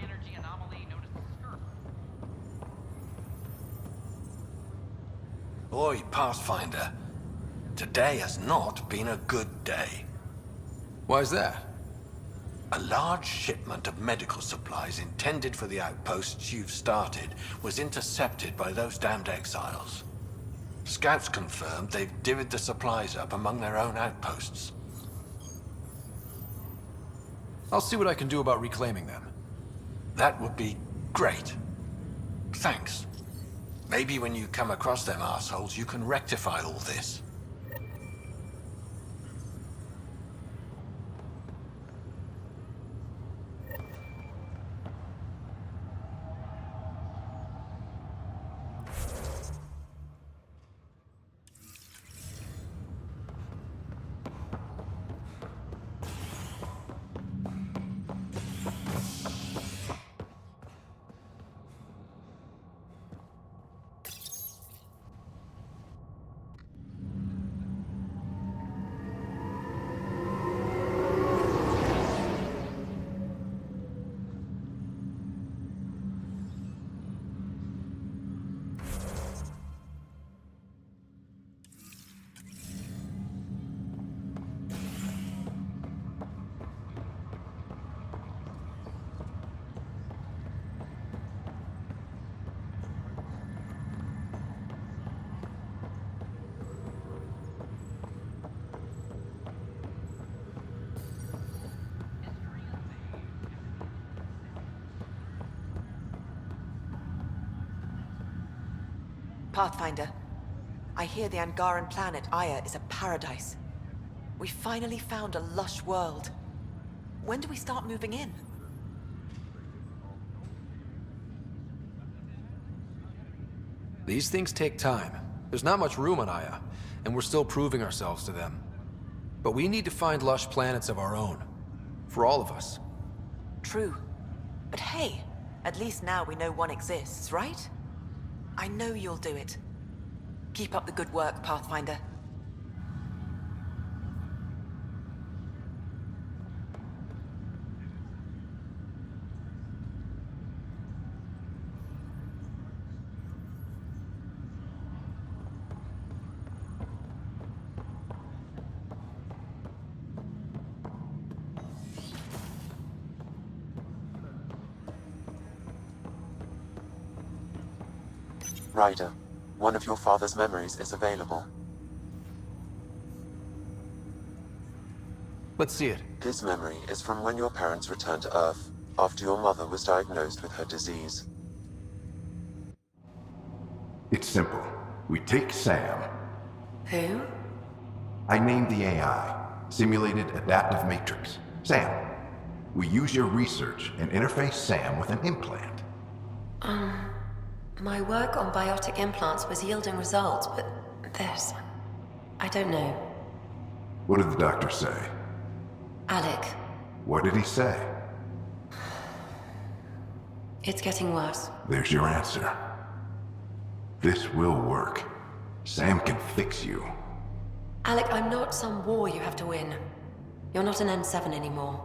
energy anomaly known as the Skirp. Boy, Pathfinder, today has not been a good day. Why's that? A large shipment of medical supplies intended for the outposts you've started was intercepted by those damned exiles. Scouts confirmed they've divvied the supplies up among their own outposts. I'll see what I can do about reclaiming them. That would be great. Thanks. Maybe when you come across them assholes, you can rectify all this. Pathfinder, I hear the Angaran planet Aya is a paradise. We finally found a lush world. When do we start moving in? These things take time. There's not much room on Aya, and we're still proving ourselves to them. But we need to find lush planets of our own. For all of us. True. But hey, at least now we know one exists, right? I know you'll do it. Keep up the good work, Pathfinder. Ryder, one of your father's memories is available. Let's see it. This memory is from when your parents returned to Earth, after your mother was diagnosed with her disease. It's simple. We take Sam. Who? I named the AI, Simulated Adaptive Matrix. Sam. We use your research and interface Sam with an implant. My work on biotic implants was yielding results, but this... I don't know. What did the doctor say? Alec, What did he say? it's getting worse. There's your answer. This will work. Sam can fix you. Alec, I'm not some war you have to win. You're not an N7 anymore.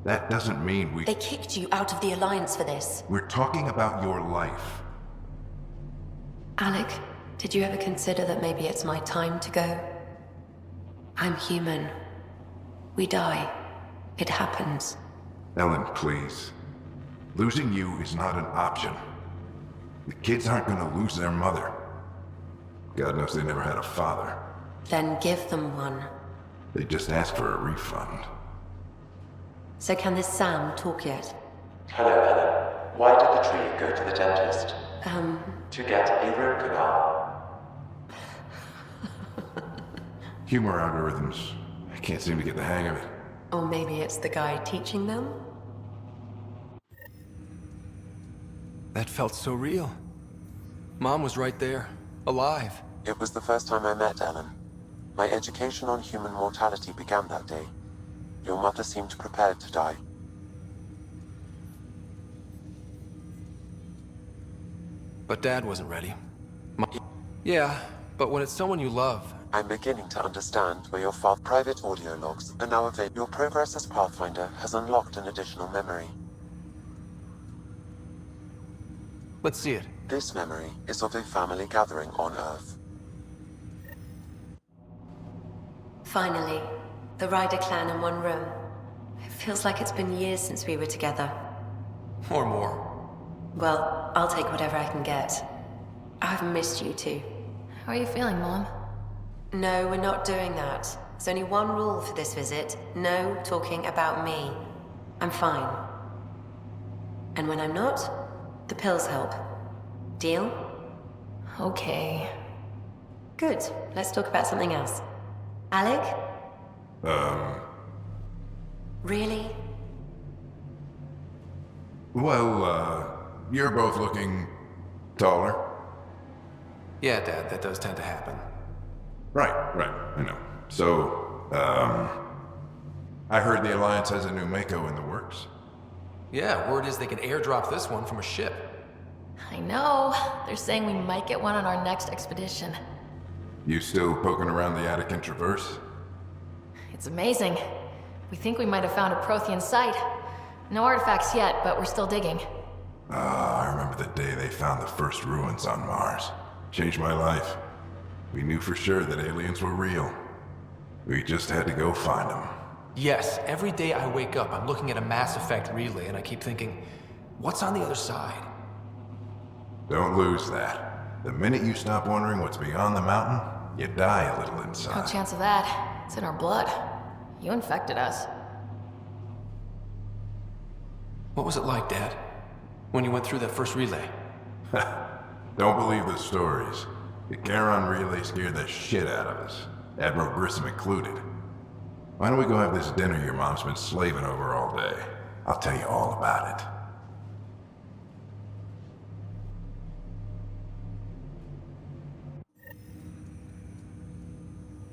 That doesn't mean we... They kicked you out of the Alliance for this. We're talking about your life. Alec, did you ever consider that maybe it's my time to go? I'm human. We die. It happens. Ellen, please. Losing you is not an option. The kids aren't gonna lose their mother. God knows they never had a father. Then give them one. They just asked for a refund. So can this Sam talk yet? Hello, Ellen. Why did the tree go to the dentist? To get a root canal. Humor algorithms. I can't seem to get the hang of it. Or maybe it's the guy teaching them? That felt so real. Mom was right there, alive. It was the first time I met Ellen. My education on human mortality began that day. Your mother seemed prepared to die. But Dad wasn't ready. Yeah, but when it's someone you love... I'm beginning to understand where your father's private audio logs are now available. Your progress as Pathfinder has unlocked an additional memory. Let's see it. This memory is of a family gathering on Earth. Finally, the Ryder clan in one room. It feels like it's been years since we were together. Or more. Well, I'll take whatever I can get. I've missed you too. How are you feeling, Mom? No, we're not doing that. There's only one rule for this visit. No talking about me. I'm fine. And when I'm not, the pills help. Deal? Okay. Good. Let's talk about something else. Alec? Really? Well, you're both looking taller. Yeah, Dad, that does tend to happen. Right, I know. So, I heard the Alliance has a new Mako in the works. Yeah, word is they can airdrop this one from a ship. I know. They're saying we might get one on our next expedition. You still poking around the Attican Traverse? It's amazing. We think we might have found a Prothean site. No artifacts yet, but we're still digging. I remember the day they found the first ruins on Mars. Changed my life. We knew for sure that aliens were real. We just had to go find them. Yes, every day I wake up, I'm looking at a Mass Effect relay and I keep thinking, what's on the other side? Don't lose that. The minute you stop wondering what's beyond the mountain, you die a little No inside. chance of that. It's in our blood. You infected us. What was it like, Dad? When you went through that first relay? Don't believe the stories. The Charon relay scared the shit out of us. Admiral Grissom included. Why don't we go have this dinner your mom's been slaving over all day? I'll tell you all about it.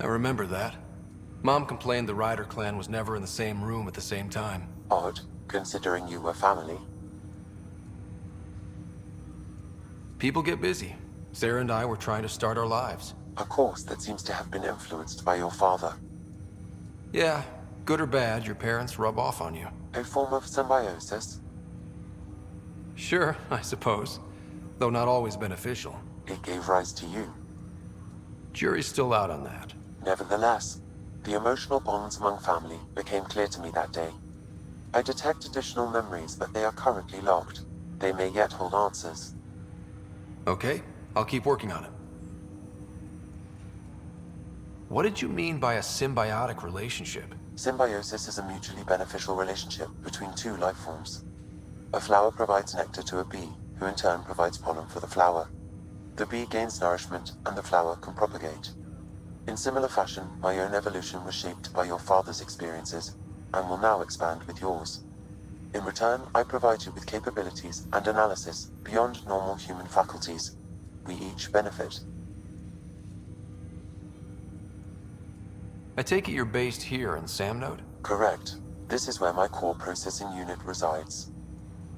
I remember that. Mom complained the Ryder clan was never in the same room at the same time. Odd, considering you were family. People get busy. Sarah and I were trying to start our lives. A course that seems to have been influenced by your father. Yeah, good or bad, your parents rub off on you. A form of symbiosis. Sure, I suppose. Though not always beneficial. It gave rise to you. Jury's still out on that. Nevertheless, the emotional bonds among family became clear to me that day. I detect additional memories, but they are currently locked. They may yet hold answers. Okay, I'll keep working on it. What did you mean by a symbiotic relationship? Symbiosis is a mutually beneficial relationship between two life forms. A flower provides nectar to a bee, who in turn provides pollen for the flower. The bee gains nourishment, and the flower can propagate. In similar fashion, my own evolution was shaped by your father's experiences, and will now expand with yours. In return, I provide you with capabilities and analysis beyond normal human faculties. We each benefit. I take it you're based here in Samnode? Correct. This is where my core processing unit resides.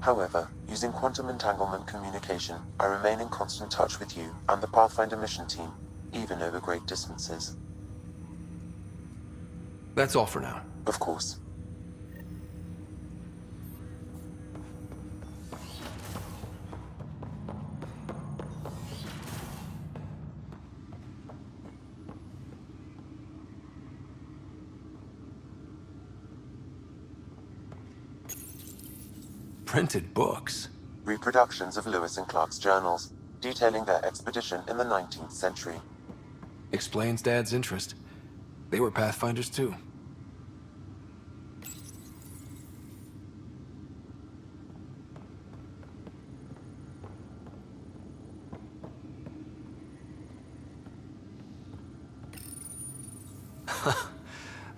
However, using quantum entanglement communication, I remain in constant touch with you and the Pathfinder mission team, even over great distances. That's all for now. Of course. Printed books? Reproductions of Lewis and Clark's journals, detailing their expedition in the 19th century. Explains Dad's interest. They were Pathfinders too.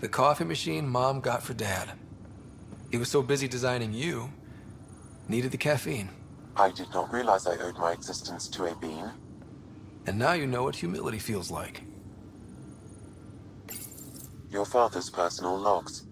The coffee machine Mom got for Dad. He was so busy designing you, needed the caffeine. I did not realize I owed my existence to a bean. And now you know what humility feels like. Your father's personal logs.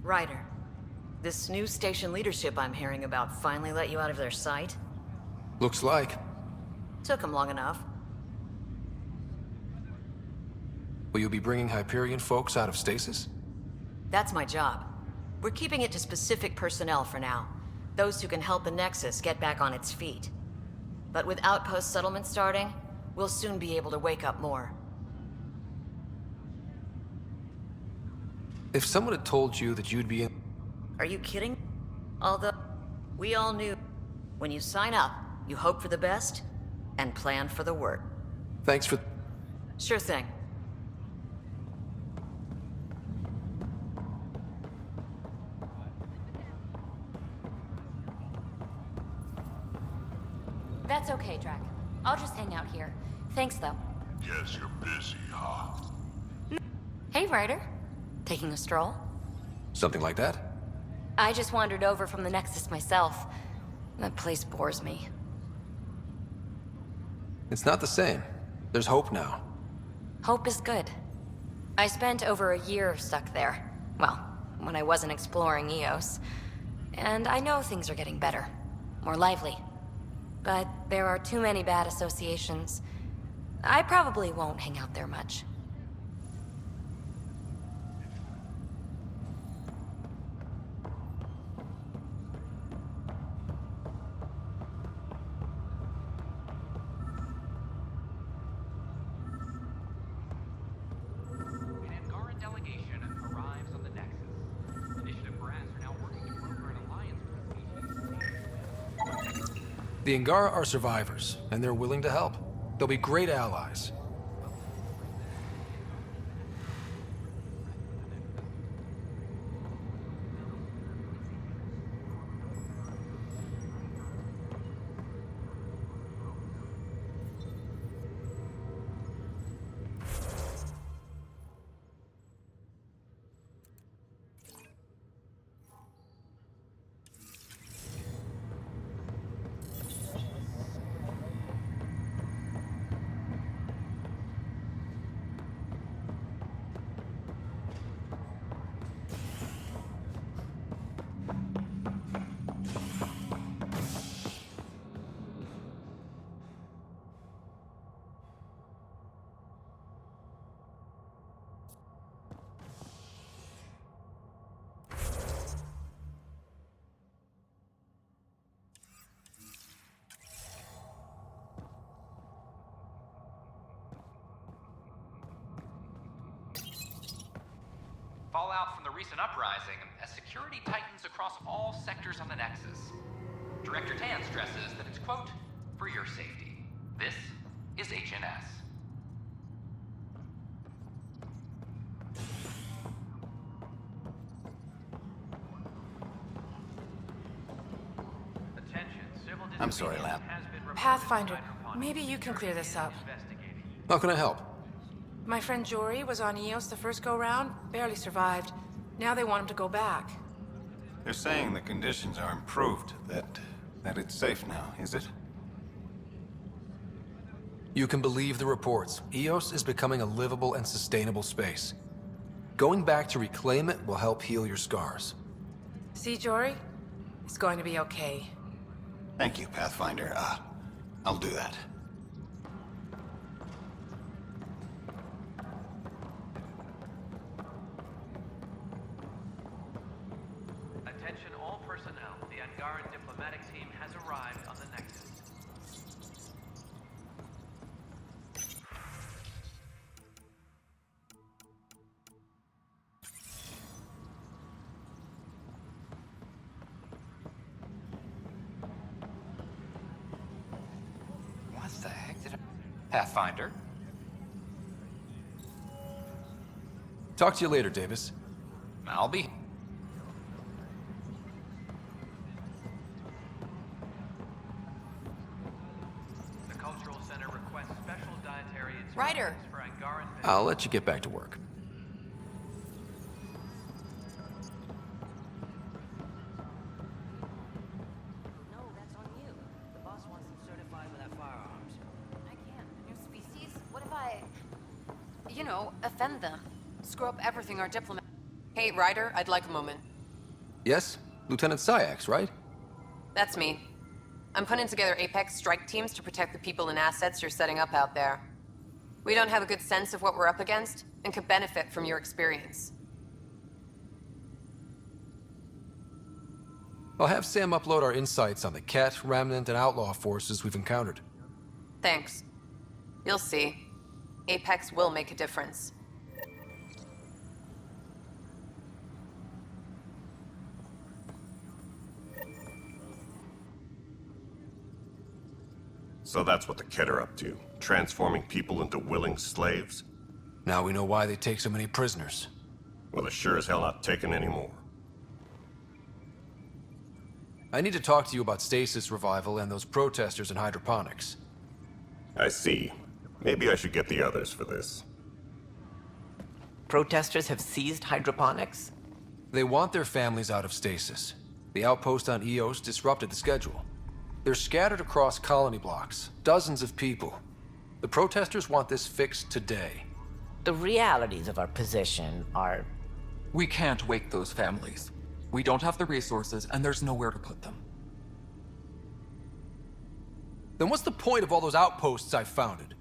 Ryder, this new station leadership I'm hearing about finally let you out of their sight? Looks like. Took them long enough. Will you be bringing Hyperion folks out of stasis? That's my job. We're keeping it to specific personnel for now. Those who can help the Nexus get back on its feet. But with outpost settlement starting, we'll soon be able to wake up more. If someone had told you that you'd be in... Are you kidding? Although, we all knew, when you sign up, you hope for the best and plan for the worst. Thanks for... Sure thing. That's okay, Drac. I'll just hang out here. Thanks, though. Guess you're busy, huh? Hey, Ryder. Taking a stroll? Something like that? I just wandered over from the Nexus myself. That place bores me. It's not the same. There's hope now. Hope is good. I spent over a year stuck there. Well, when I wasn't exploring Eos. And I know things are getting better. More lively. But there are too many bad associations. I probably won't hang out there much. An Angaran delegation arrives on the Nexus. Initiative brass are now working to broker an alliance with the species. The Angara are survivors, and they're willing to help. They'll be great allies. Fallout from the recent uprising as security tightens across all sectors on the Nexus. Director Tan stresses that it's, quote, for your safety. This is HNS. I'm sorry, Lamb. Pathfinder, maybe you can clear this up. How can I help? My friend Jory was on Eos the first go-round, barely survived. Now they want him to go back. They're saying the conditions are improved, that it's safe now, is it? You can believe the reports. Eos is becoming a livable and sustainable space. Going back to reclaim it will help heal your scars. See, Jory? It's going to be okay. Thank you, Pathfinder. I'll do that. Attention all personnel. The Angaran diplomatic team has arrived on the Nexus. What the heck did I... Pathfinder? Talk to you later, Davis. I'll be... Ryder! I'll let you get back to work. No, that's on you. The boss wants them certified without firearms. I can't. New species? What if I... you know, offend them? Screw up everything our diplomat... Hey, Ryder, I'd like a moment. Yes? Lieutenant Syax, right? That's me. I'm putting together Apex strike teams to protect the people and assets you're setting up out there. We don't have a good sense of what we're up against, and could benefit from your experience. I'll have Sam upload our insights on the Ket, Remnant, and Outlaw forces we've encountered. Thanks. You'll see. Apex will make a difference. So that's what the Ket are up to, transforming people into willing slaves? Now we know why they take so many prisoners. Well, they're sure as hell not taking any more. I need to talk to you about stasis revival and those protesters in hydroponics. I see. Maybe I should get the others for this. Protesters have seized hydroponics? They want their families out of stasis. The outpost on Eos disrupted the schedule. They're scattered across colony blocks, dozens of people. The protesters want this fixed today. The realities of our position are... We can't wake those families. We don't have the resources, and there's nowhere to put them. Then what's the point of all those outposts I've founded?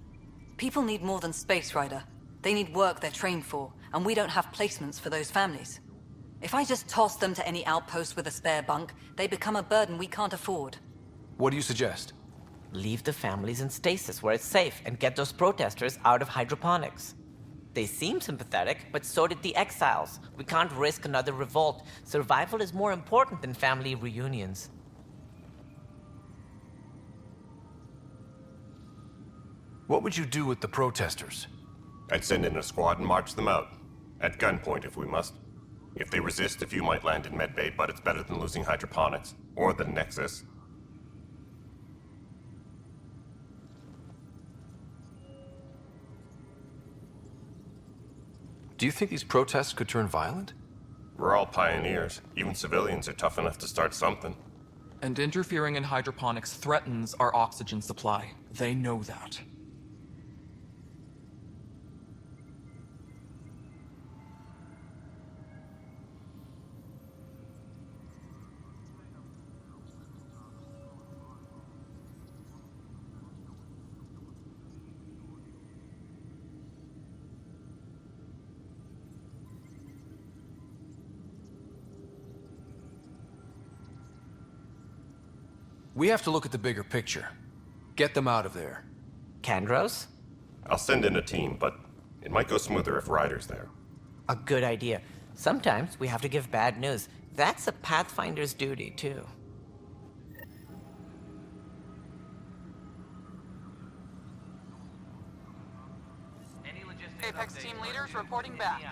People need more than space, Ryder. They need work they're trained for, and we don't have placements for those families. If I just toss them to any outpost with a spare bunk, they become a burden we can't afford. What do you suggest? Leave the families in stasis where it's safe and get those protesters out of hydroponics. They seem sympathetic, but so did the exiles. We can't risk another revolt. Survival is more important than family reunions. What would you do with the protesters? I'd send in a squad and march them out. At gunpoint if we must. If they resist, a few might land in medbay, but it's better than losing hydroponics. Or the Nexus. Do you think these protests could turn violent? We're all pioneers. Even civilians are tough enough to start something. And interfering in hydroponics threatens our oxygen supply. They know that. We have to look at the bigger picture. Get them out of there. Kandros? I'll send in a team, but it might go smoother if Ryder's there. A good idea. Sometimes we have to give bad news. That's a Pathfinder's duty, too. Apex team leaders reporting back.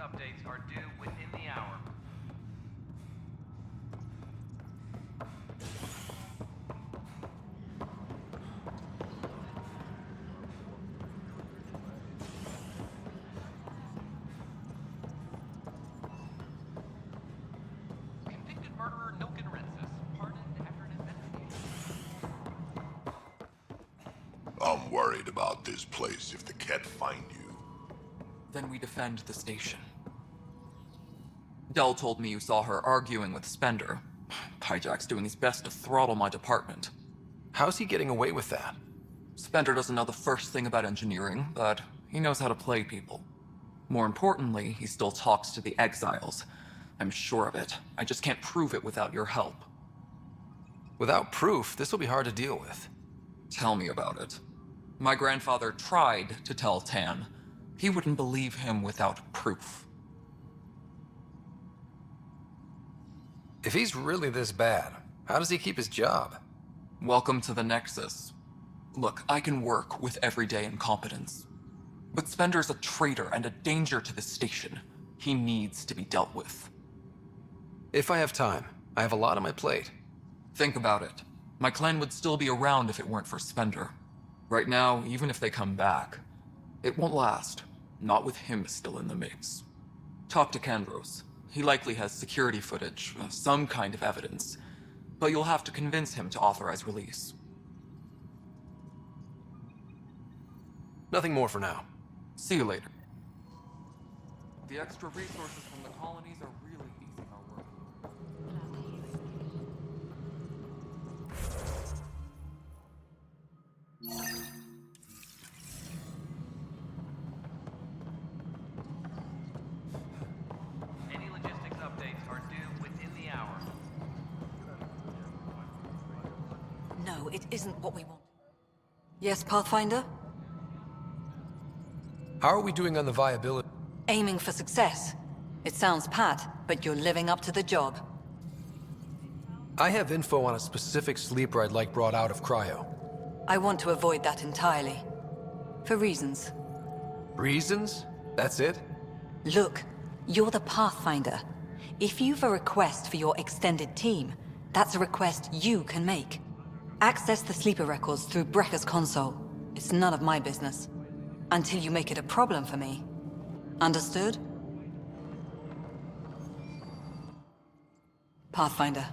Updates are due within the hour. Convicted murderer Nilken Rensis, pardoned after an investigation. I'm worried about this place if the Ket find you. Then we defend the station. Dell told me you saw her arguing with Spender. Pyjack's doing his best to throttle my department. How's he getting away with that? Spender doesn't know the first thing about engineering, but he knows how to play people. More importantly, he still talks to the exiles. I'm sure of it. I just can't prove it without your help. Without proof, this will be hard to deal with. Tell me about it. My grandfather tried to tell Tan. He wouldn't believe him without proof. If he's really this bad, how does he keep his job? Welcome to the Nexus. Look, I can work with everyday incompetence. But Spender's a traitor and a danger to the station. He needs to be dealt with. If I have time, I have a lot on my plate. Think about it. My clan would still be around if it weren't for Spender. Right now, even if they come back, it won't last. Not with him still in the mix. Talk to Kandros. He likely has security footage, some kind of evidence. But you'll have to convince him to authorize release. Nothing more for now. See you later. The extra resources from the colonies are really easing our work. Any logistics updates are due within the hour. No, it isn't what we want. Yes, Pathfinder? How are we doing on the viability? Aiming for success. It sounds pat, but you're living up to the job. I have info on a specific sleeper I'd like brought out of cryo. I want to avoid that entirely. For reasons. Reasons? That's it? Look, you're the Pathfinder. If you've a request for your extended team, that's a request you can make. Access the sleeper records through Brekker's console. It's none of my business. Until you make it a problem for me. Understood? Pathfinder.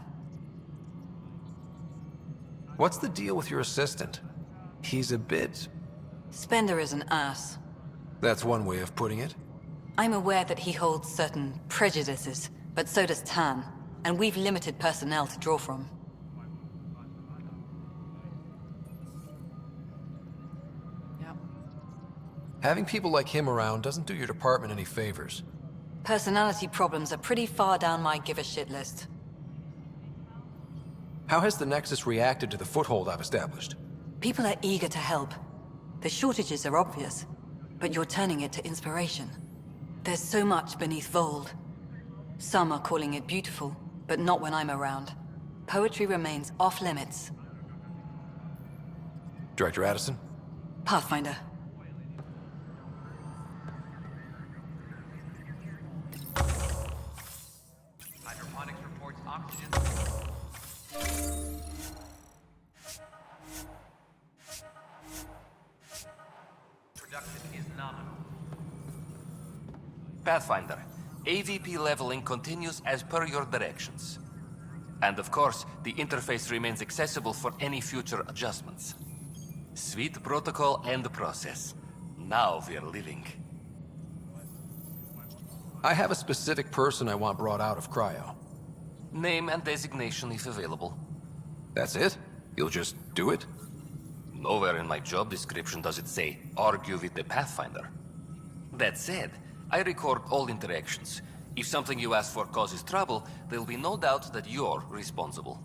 What's the deal with your assistant? He's a bit... Spender is an ass. That's one way of putting it. I'm aware that he holds certain prejudices, but so does Tan, and we've limited personnel to draw from. Having people like him around doesn't do your department any favors. Personality problems are pretty far down my give-a-shit list. How has the Nexus reacted to the foothold I've established? People are eager to help. The shortages are obvious, but you're turning it to inspiration. There's so much beneath Vold. Some are calling it beautiful, but not when I'm around. Poetry remains off-limits. Director Addison? Pathfinder. Hydroponics reports oxygen. Production is nominal. Pathfinder, AVP leveling continues as per your directions. And of course, the interface remains accessible for any future adjustments. Sweet protocol and process. Now we're living. I have a specific person I want brought out of cryo. Name and designation if available. That's it? You'll just do it? Nowhere in my job description does it say, argue with the Pathfinder. That said, I record all interactions. If something you ask for causes trouble, there'll be no doubt that you're responsible.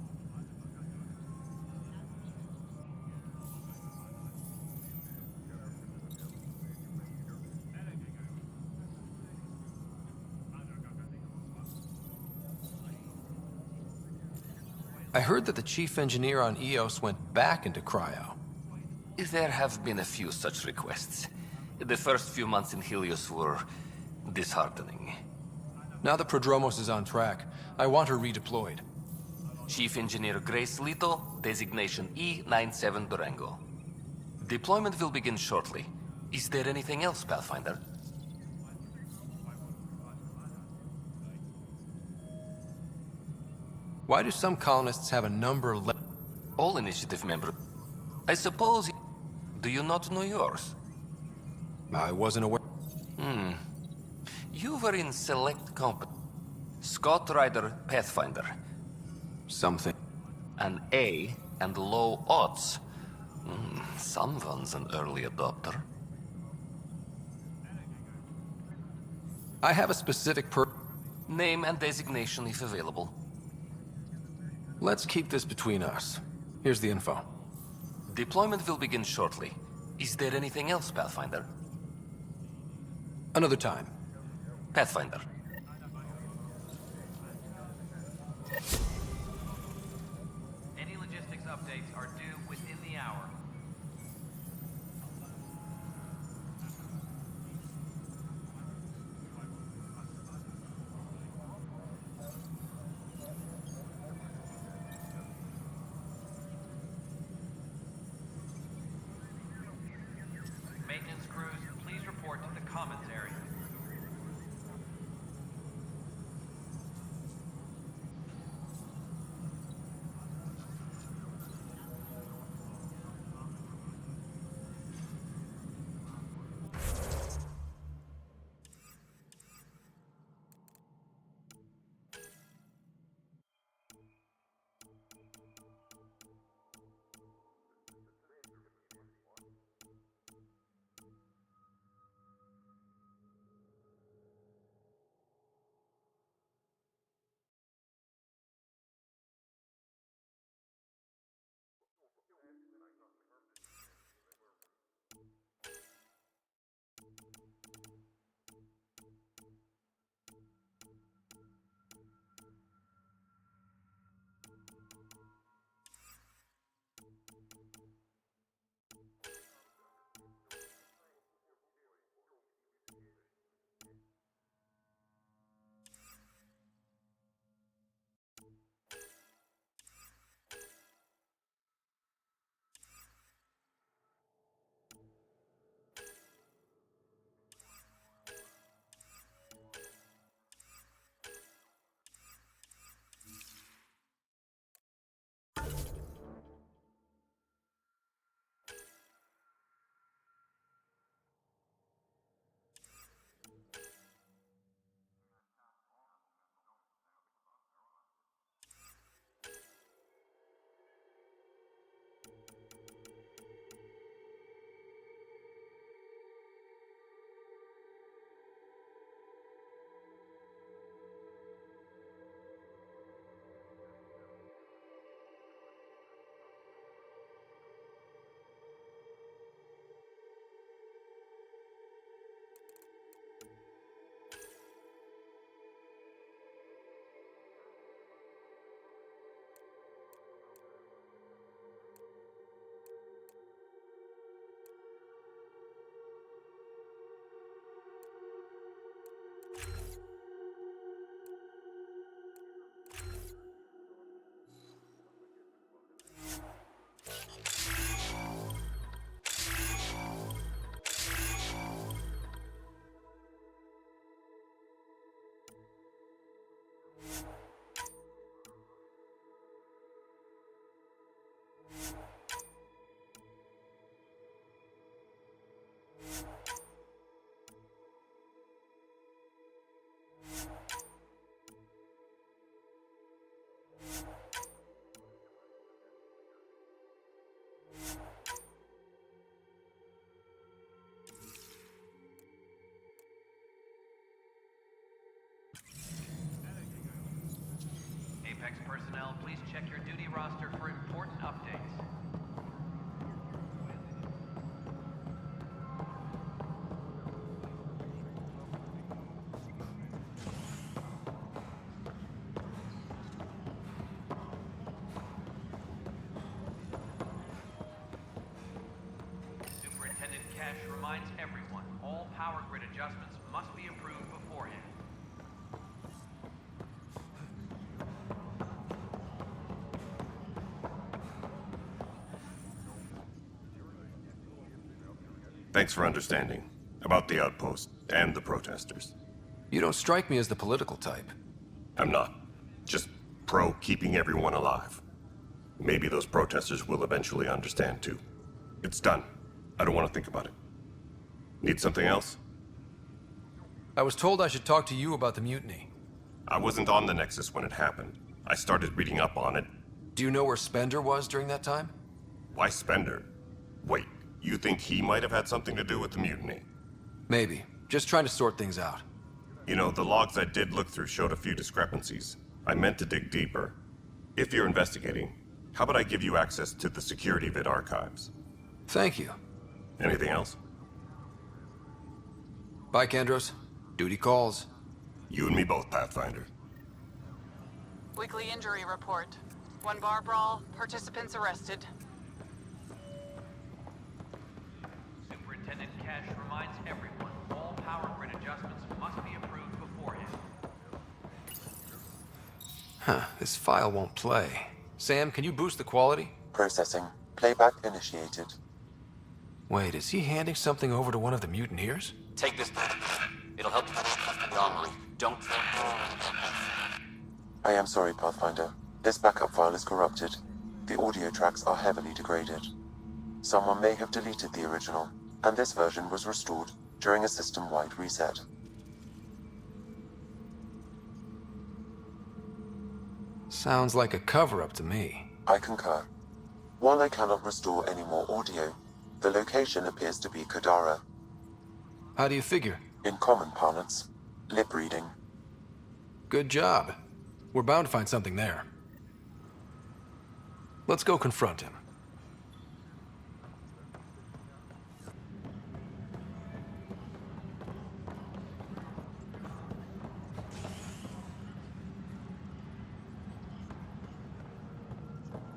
I heard that the chief engineer on Eos went back into cryo. There have been a few such requests. The first few months in Helios were disheartening. Now that Prodromos is on track, I want her redeployed. Chief Engineer Grace Lito, designation E97 Durango. Deployment will begin shortly. Is there anything else, Pathfinder? Why do some colonists have a number All Initiative members. I suppose... Do you not know yours? I wasn't aware. You were in select company. Scott Ryder, Pathfinder. Something. An A and low odds. Someone's an early adopter. I have a specific Name and designation if available. Let's keep this between us. Here's the info. Deployment will begin shortly. Is there anything else, Pathfinder? Another time. Pathfinder. Any logistics updates are due within the hour. commentary. Apex personnel, please check your duty roster for important updates. Superintendent Cash reminds everyone, all power grid adjustments must be approved beforehand. Thanks for understanding. About the outpost and the protesters. You don't strike me as the political type. I'm not. Just pro keeping everyone alive. Maybe those protesters will eventually understand too. It's done. I don't want to think about it. Need something else? I was told I should talk to you about the mutiny. I wasn't on the Nexus when it happened. I started reading up on it. Do you know where Spender was during that time? Why Spender? Wait, you think he might have had something to do with the mutiny? Maybe. Just trying to sort things out. You know, the logs I did look through showed a few discrepancies. I meant to dig deeper. If you're investigating, how about I give you access to the security vid archives? Thank you. Anything else? Bye, Kandros. Duty calls. You and me both, Pathfinder. Weekly injury report. 1 bar brawl, participants arrested. Superintendent Cash reminds everyone, all power grid adjustments must be approved beforehand. Huh, this file won't play. Sam, can you boost the quality? Processing. Playback initiated. Wait, is he handing something over to one of the mutineers? Take this. It'll help you. Don't. I am sorry, Pathfinder. This backup file is corrupted. The audio tracks are heavily degraded. Someone may have deleted the original, and this version was restored during a system-wide reset. Sounds like a cover-up to me. I concur. While I cannot restore any more audio, the location appears to be Kadara. How do you figure? In common parlance, lip reading. Good job. We're bound to find something there. Let's go confront him.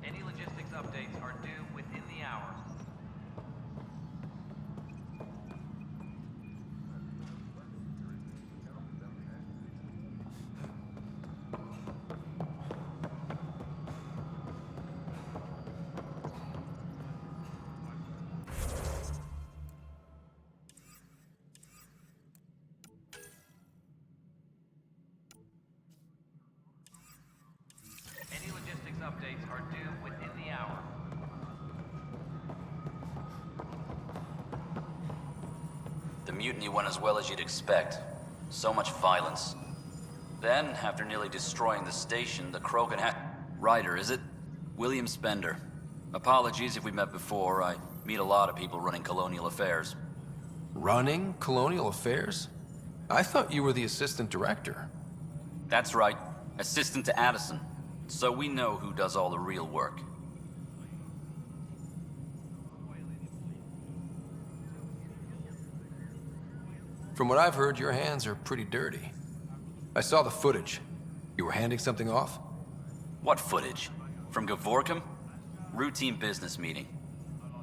Any logistics updates are due within the hour. Any logistics updates are due within the hour. The mutiny went as well as you'd expect. So much violence. Then, after nearly destroying the station, the Krogan had... Ryder, is it? William Spender. Apologies if we met before. I meet a lot of people running colonial affairs. Running colonial affairs? I thought you were the assistant director. That's right. Assistant to Addison. So we know who does all the real work. From what I've heard, your hands are pretty dirty. I saw the footage. You were handing something off? What footage? From Gavorkum? Routine business meeting.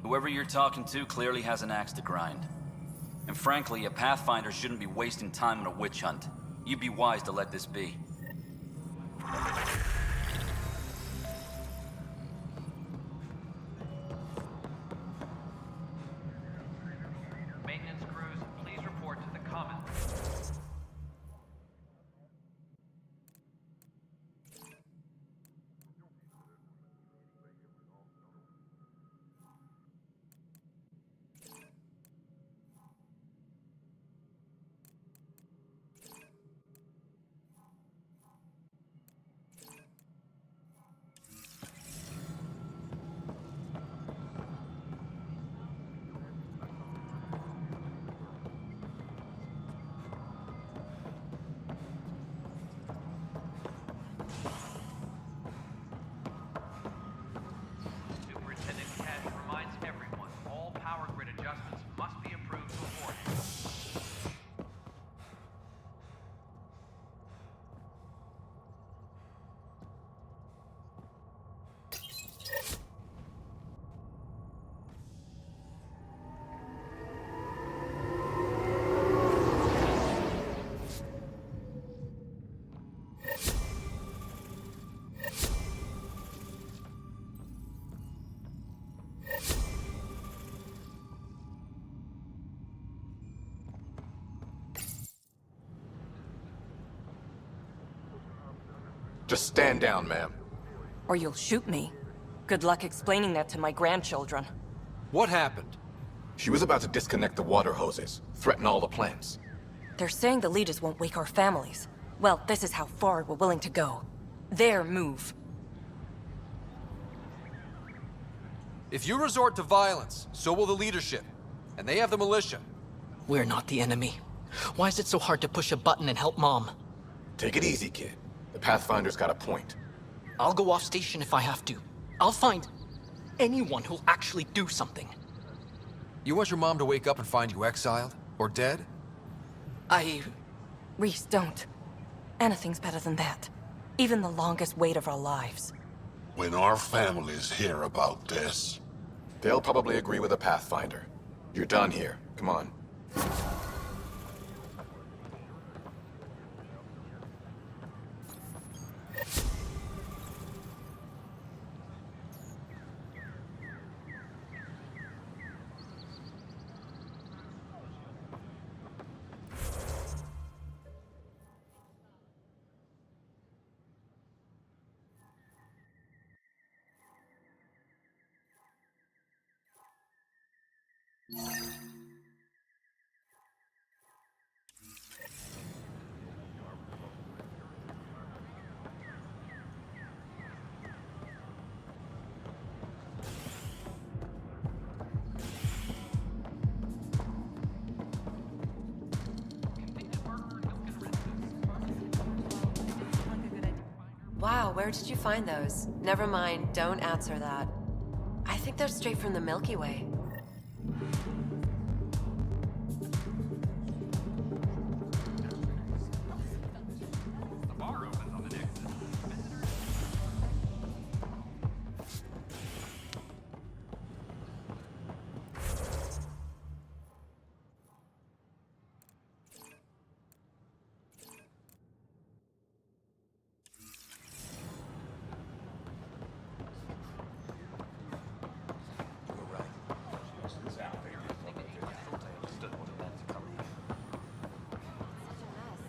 Whoever you're talking to clearly has an axe to grind. And frankly, a Pathfinder shouldn't be wasting time on a witch hunt. You'd be wise to let this be. Maintenance crews, please report to the common. Superintendent Cash reminds everyone all power grid adjustments must be approved beforehand. Just stand down, ma'am. Or you'll shoot me. Good luck explaining that to my grandchildren. What happened? She was about to disconnect the water hoses, threaten all the plants. They're saying the leaders won't wake our families. Well, this is how far we're willing to go. Their move. If you resort to violence, so will the leadership. And they have the militia. We're not the enemy. Why is it so hard to push a button and help Mom? Take it easy, kid. The Pathfinder's got a point. I'll go off station if I have to. I'll find anyone who'll actually do something. You want your mom to wake up and find you exiled? Or dead? Reese, don't. Anything's better than that. Even the longest wait of our lives. When our families hear about this... They'll probably agree with the Pathfinder. You're done here. Come on. Wow, where did you find those? Never mind, don't answer that. I think they're straight from the Milky Way.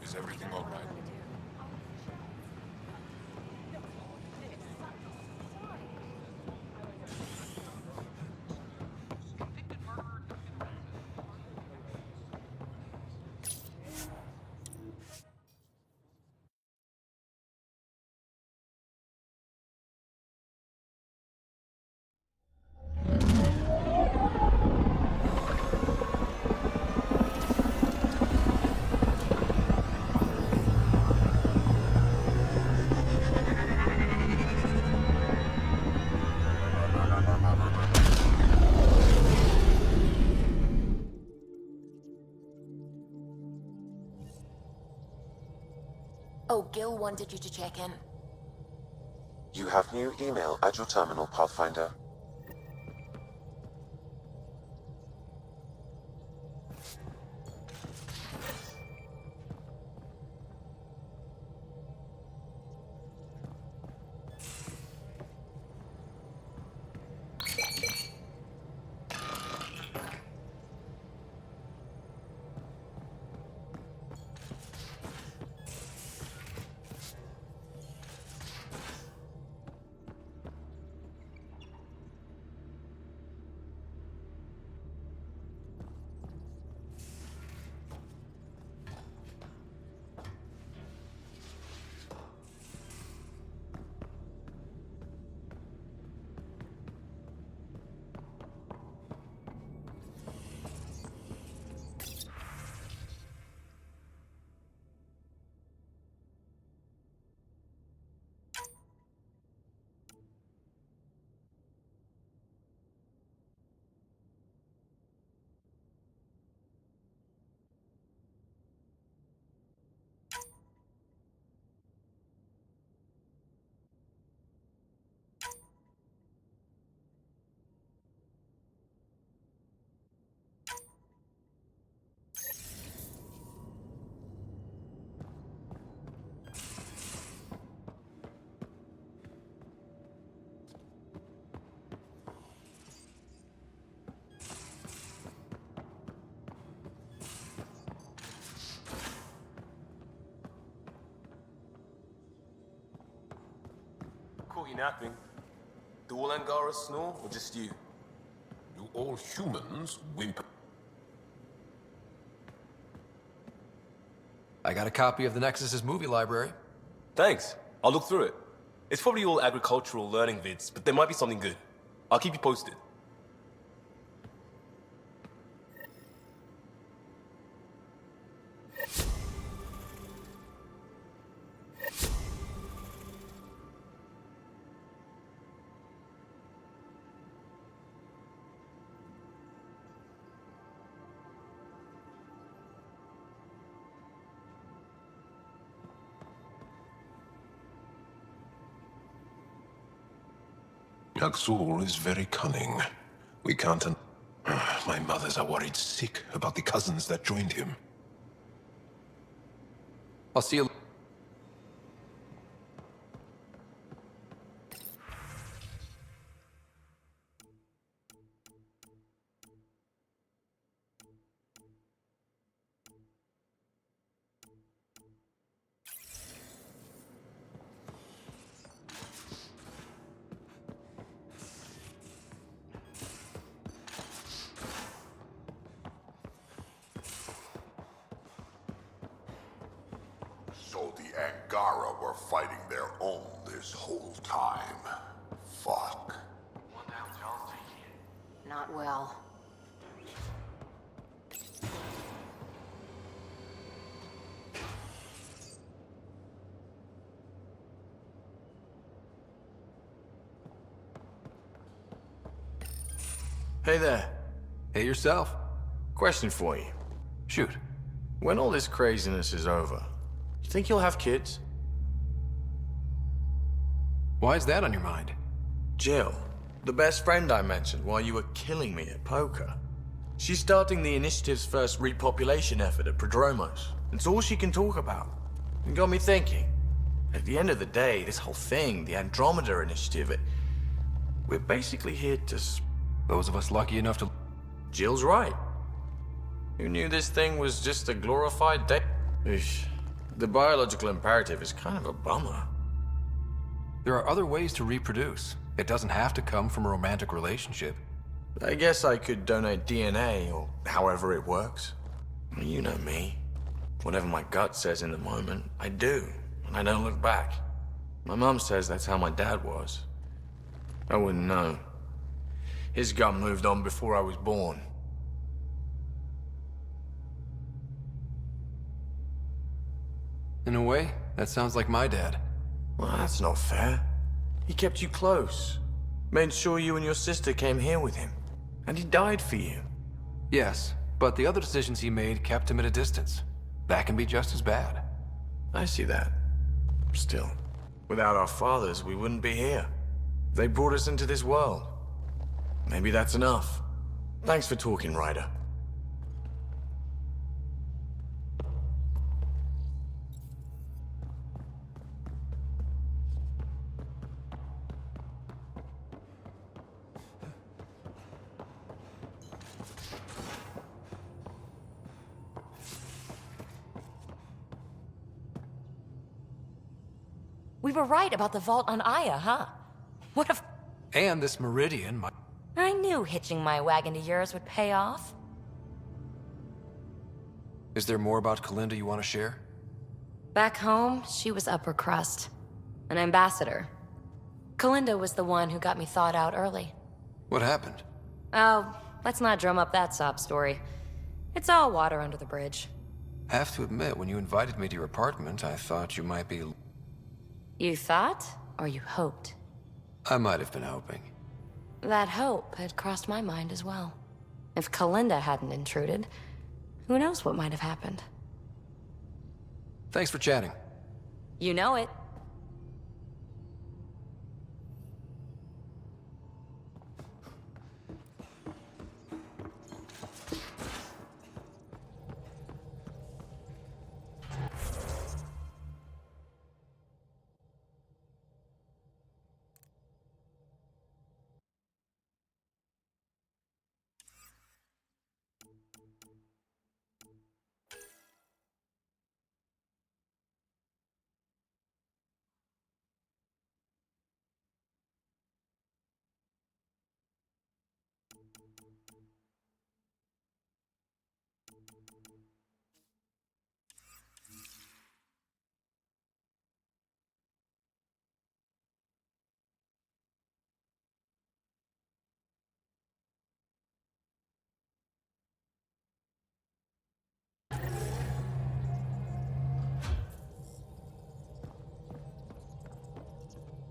Is everything all right? Oh, Gil wanted you to check in. You have new email at your terminal, Pathfinder. Caught you napping. Do all Angara snore, or just you? Do all humans whimper? I got a copy of the Nexus's movie library. Thanks. I'll look through it. It's probably all agricultural learning vids, but there might be something good. I'll keep you posted. Yaxul is very cunning. We can't My mothers are worried sick about the cousins that joined him. I'll see you. So the Angara were fighting their own this whole time. Fuck. Not well. Hey there. Hey yourself. Question for you. Shoot. When all this craziness is over, you think you'll have kids? Why is that on your mind? Jill, the best friend I mentioned while you were killing me at poker. She's starting the Initiative's first repopulation effort at Prodromos. It's all she can talk about. It got me thinking. At the end of the day, this whole thing, the Andromeda Initiative, we're basically here to... Those of us lucky enough to... Jill's right. Who knew this thing was just a glorified day? The biological imperative is kind of a bummer. There are other ways to reproduce. It doesn't have to come from a romantic relationship. I guess I could donate DNA, or however it works. You know me. Whatever my gut says in the moment, I do, and I don't look back. My mom says that's how my dad was. I wouldn't know. His gut moved on before I was born. In a way, that sounds like my dad. Well, that's not fair. He kept you close. Made sure you and your sister came here with him. And he died for you. Yes, but the other decisions he made kept him at a distance. That can be just as bad. I see that. Still, without our fathers, we wouldn't be here. They brought us into this world. Maybe that's enough. Thanks for talking, Ryder. We were right about the vault on Aya, huh? What if... And this meridian might... I knew hitching my wagon to yours would pay off. Is there more about Kalinda you want to share? Back home, she was upper crust. An ambassador. Kalinda was the one who got me thawed out early. What happened? Oh, let's not drum up that sob story. It's all water under the bridge. Have to admit, when you invited me to your apartment, I thought you might be... You thought? Or you hoped? I might have been hoping. That hope had crossed my mind as well. If Kalinda hadn't intruded, who knows what might have happened. Thanks for chatting. You know it.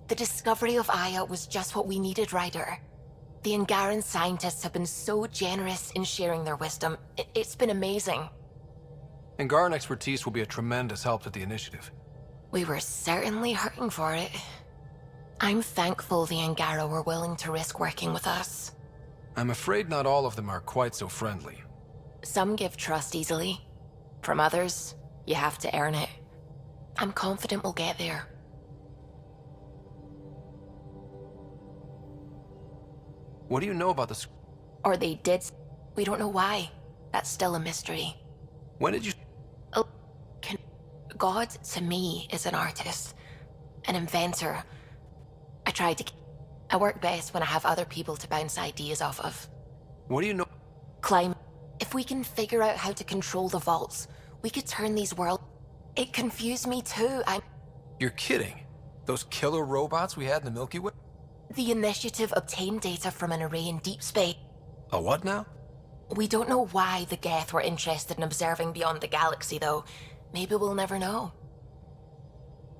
The discovery of Aya was just what we needed, Ryder. The Angaran scientists have been so generous in sharing their wisdom. It's been amazing. Angaran expertise will be a tremendous help to the Initiative. We were certainly hurting for it. I'm thankful the Angara were willing to risk working with us. I'm afraid not all of them are quite so friendly. Some give trust easily. From others, you have to earn it. I'm confident we'll get there. What do you know about the... Or they did. We don't know why. That's still a mystery. When did you... God, to me, is an artist. An inventor. I work best when I have other people to bounce ideas off of. What do you know... Climb. If we can figure out how to control the vaults, we could turn these worlds... It confused me too. You're kidding. Those killer robots we had in the Milky Way? The Initiative obtained data from an array in deep space. A what now? We don't know why the Geth were interested in observing beyond the galaxy, though. Maybe we'll never know.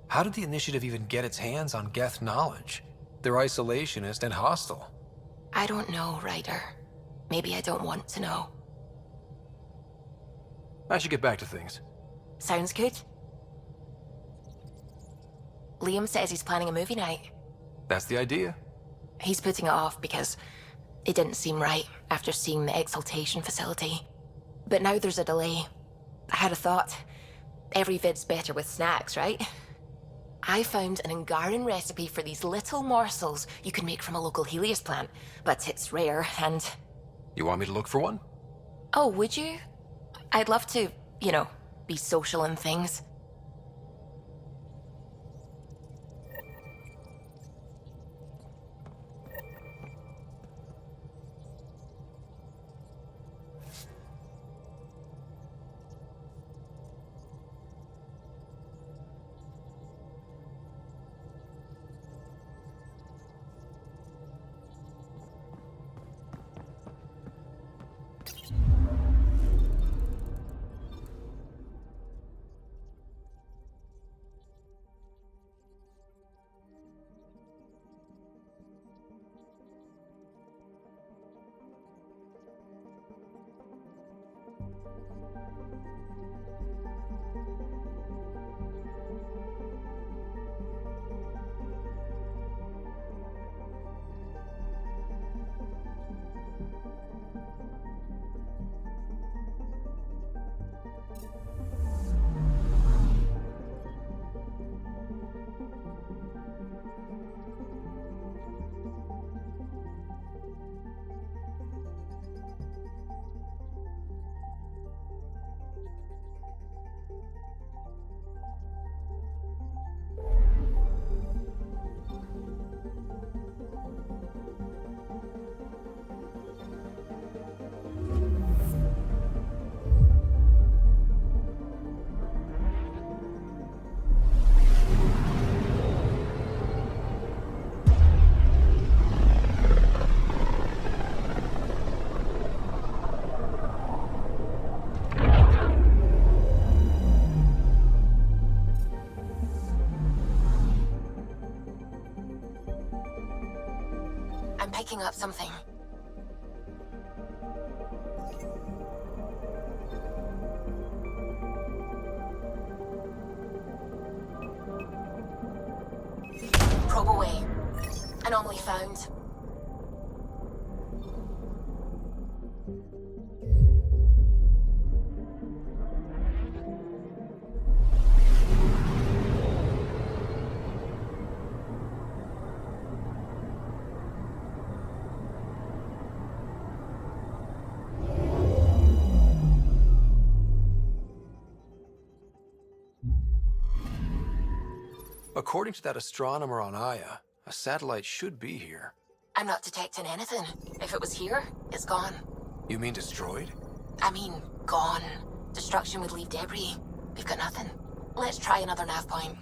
How did the Initiative even get its hands on Geth knowledge? They're isolationist and hostile. I don't know, Ryder. Maybe I don't want to know. I should get back to things. Sounds good. Liam says he's planning a movie night. That's the idea. He's putting it off because it didn't seem right after seeing the exaltation facility. But now there's a delay. I had a thought. Every vid's better with snacks, right? I found an Angaran recipe for these little morsels you can make from a local Helios plant, but it's rare and... You want me to look for one? Oh, would you? I'd love to, be social and things. I'm picking up something. Probe away. Anomaly found. According to that astronomer on Aya, a satellite should be here. I'm not detecting anything. If it was here, it's gone. You mean destroyed? I mean, gone. Destruction would leave debris. We've got nothing. Let's try another nav point.